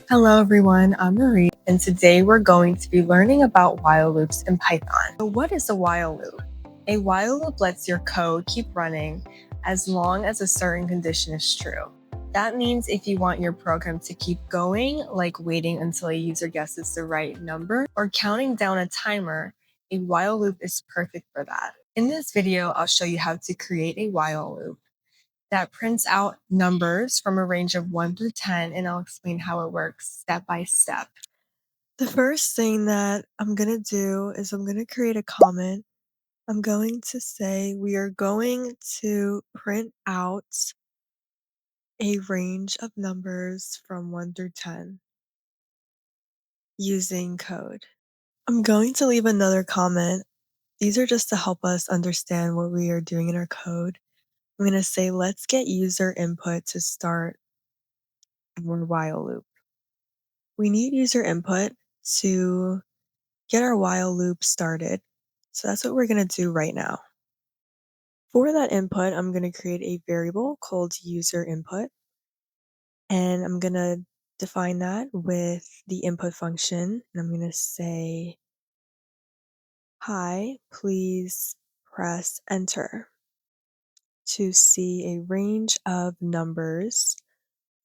Hello everyone, I'm Marie, and today we're going to be learning about while loops in Python. So what is a while loop? A while loop lets your code keep running as long as a certain condition is true. That means if you want your program to keep going, like waiting until a user guesses the right number or counting down a timer, a while loop is perfect for that. In this video, I'll show you how to create a while loop that prints out numbers from a range of 1 through 10, and I'll explain how it works step by step. The first thing that I'm going to do is I'm going to create a comment. I'm going to say we are going to print out a range of numbers from 1 through 10 using code. I'm going to leave another comment. These are just to help us understand what we are doing in our code. I'm going to say, let's get user input to start our while loop. We need user input to get our while loop started. So that's what we're going to do right now. For that input, I'm going to create a variable called user input. And I'm going to define that with the input function. And I'm going to say, hi, please press enter to see a range of numbers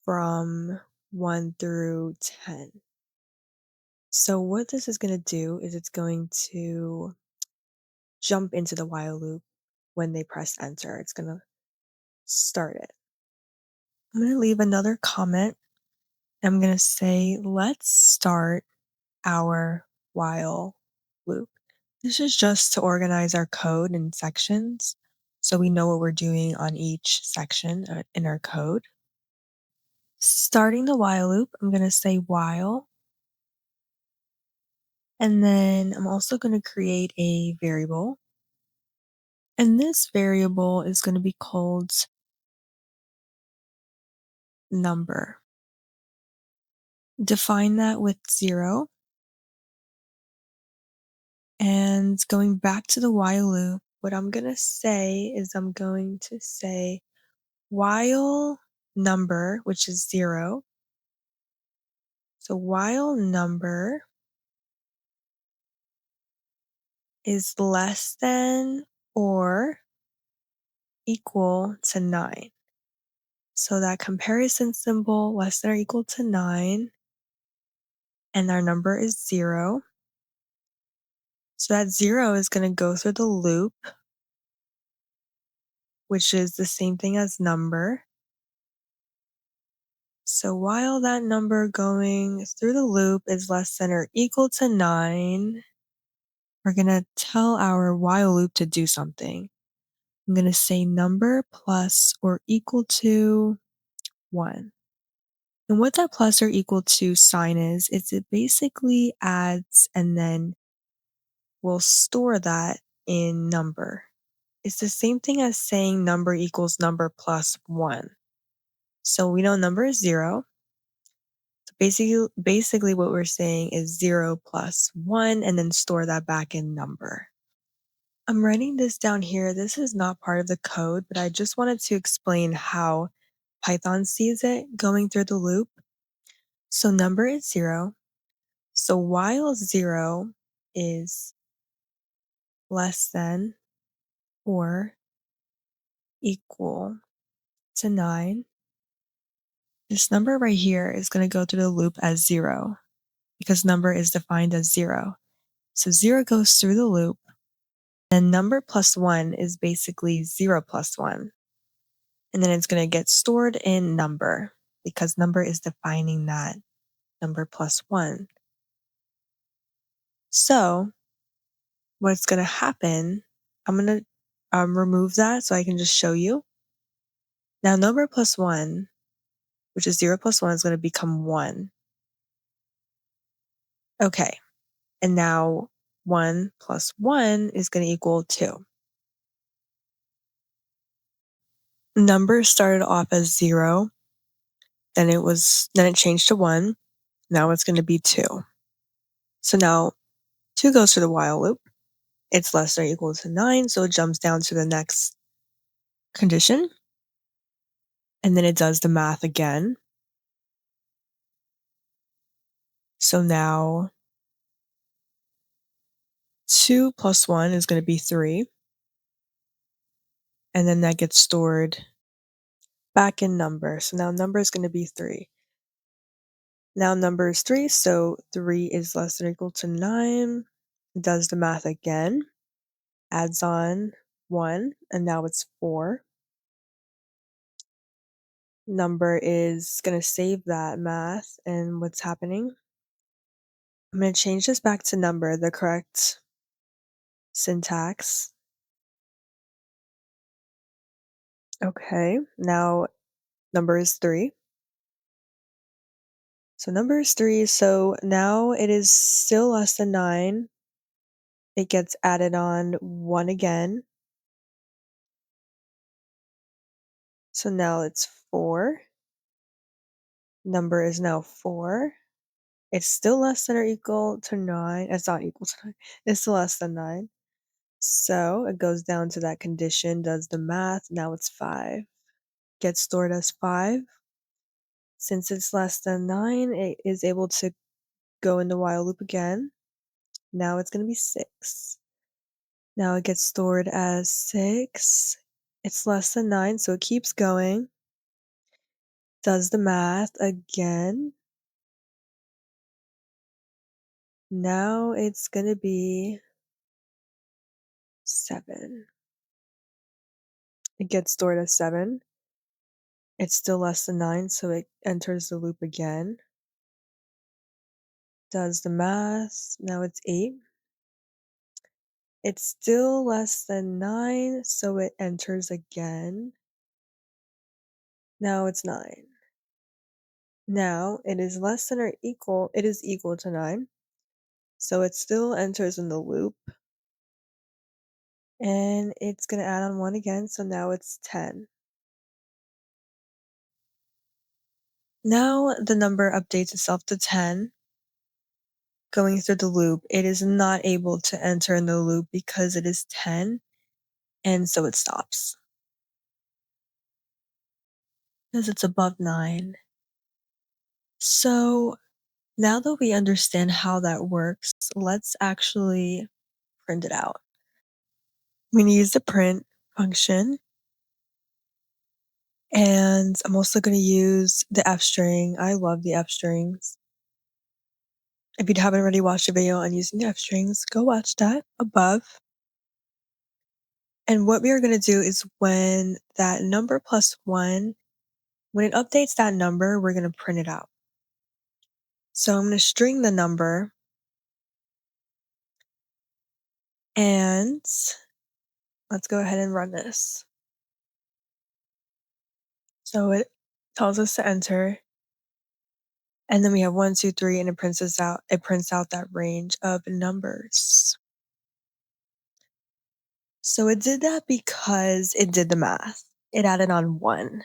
from 1 through 10. So what this is going to do is it's going to jump into the while loop when they press enter. It's going to start it. I'm going to leave another comment. I'm going to say, let's start our while loop. This is just to organize our code in sections so we know what we're doing on each section in our code. Starting the while loop, I'm going to say while. And then I'm also going to create a variable. And this variable is going to be called number. Define that with 0. And going back to the while loop, what I'm going to say is I'm going to say while number, which is 0. So while number is less than or equal to 9. So that comparison symbol, less than or equal to 9, and our number is 0. So that 0 is going to go through the loop, which is the same thing as number. So while that number going through the loop is less than or equal to 9, we're going to tell our while loop to do something. I'm going to say number plus or equal to 1. And what that plus or equal to sign is it basically adds and then we'll store that in number. It's the same thing as saying number equals number plus 1. So we know number is 0. So basically what we're saying is 0 plus 1 and then store that back in number. I'm writing this down here. This is not part of the code, but I just wanted to explain how Python sees it going through the loop. So number is 0. So while 0 is less than or equal to 9, this number right here is going to go through the loop as 0 because number is defined as 0. So 0 goes through the loop, and number plus 1 is basically 0 plus 1. And then it's going to get stored in number because number is defining that number plus 1. So what's going to happen, I'm going to remove that so I can just show you. Now number plus 1, which is 0 plus 1, is going to become 1. Okay, and now 1 plus 1 is going to equal 2. Number started off as 0, then it changed to 1. Now it's going to be 2. So now 2 goes through the while loop. It's less than or equal to 9, so it jumps down to the next condition. and then it does the math again. So now 2 plus 1 is going to be 3, and then that gets stored back in number. So now number is going to be 3. Now number is 3, so 3 is less than or equal to 9. It does the math again, adds on 1, and now it's 4. Number is going to save that math, and what's happening? I'm going to change this back to number, the correct syntax. Okay, now number is 3. So number is 3, so now it is still less than 9. It gets added on 1 again. So now it's 4. Number is now 4. It's still less than or equal to 9. It's not equal to 9. It's still less than 9. So it goes down to that condition, does the math. Now it's 5. Gets stored as 5. Since it's less than 9, it is able to go in the while loop again. Now it's going to be 6. Now it gets stored as 6. It's less than 9, so it keeps going. Does the math again. Now it's going to be 7. It gets stored as 7. It's still less than 9, so it enters the loop again. Does the math. Now it's 8. It's still less than 9, so it enters again. Now it's 9. Now it is less than or equal, it is equal to 9. So it still enters in the loop. And it's going to add on 1 again, so now it's 10. Now the number updates itself to 10. Going through the loop, it is not able to enter in the loop because it is 10, and so it stops. Because it's above 9. So now that we understand how that works, let's actually print it out. I'm going to use the print function, and I'm also going to use the F string. I love the F strings. If you haven't already watched a video on using the F strings, go watch that above. And what we are going to do is when that number plus 1, when it updates that number, we're going to print it out. So I'm going to string the number, and let's go ahead and run this. So it tells us to enter, and then we have 1, 2, 3, and it prints out that range of numbers. So it did that because it did the math. It added on 1.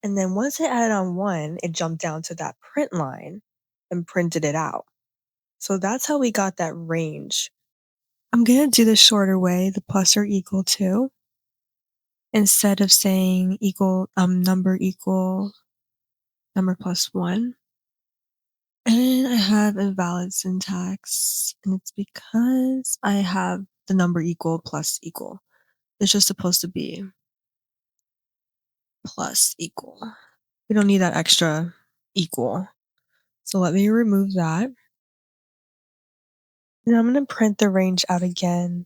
And then once it added on 1, it jumped down to that print line and printed it out. So that's how we got that range. I'm going to do the shorter way, the plus or equal to. Instead of saying number equal number plus 1. And I have invalid syntax, and it's because I have the number equal plus equal. It's just supposed to be plus equal. We don't need that extra equal. So let me remove that. And I'm going to print the range out again,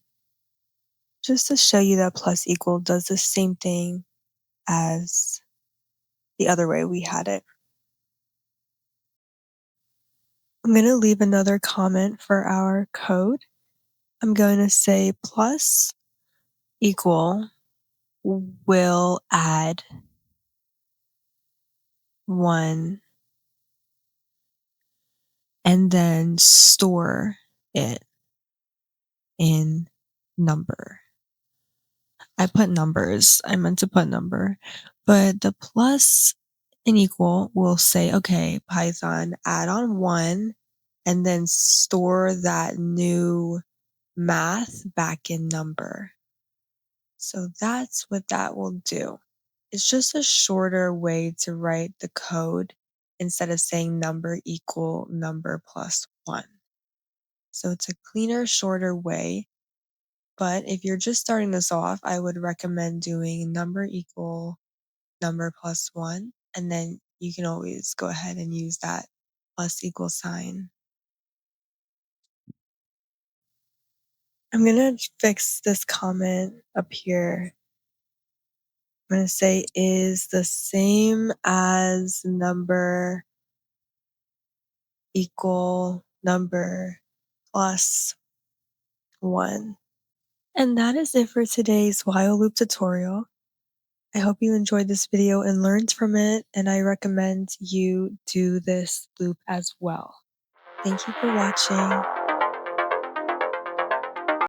just to show you that plus equal does the same thing as the other way we had it. I'm going to leave another comment for our code. I'm going to say plus equal will add 1 and then store it in number. I put numbers. I meant to put number. But the plus and equal will say, okay, Python, add on 1 and then store that new math back in number. So that's what that will do. It's just a shorter way to write the code instead of saying number equal number plus 1. So it's a cleaner, shorter way. But if you're just starting this off, I would recommend doing number equal number plus 1, and then you can always go ahead and use that plus equal sign. I'm gonna fix this comment up here. I'm gonna say is the same as number equal number plus 1. And that is it for today's while loop tutorial. I hope you enjoyed this video and learned from it, and I recommend you do this loop as well. Thank you for watching.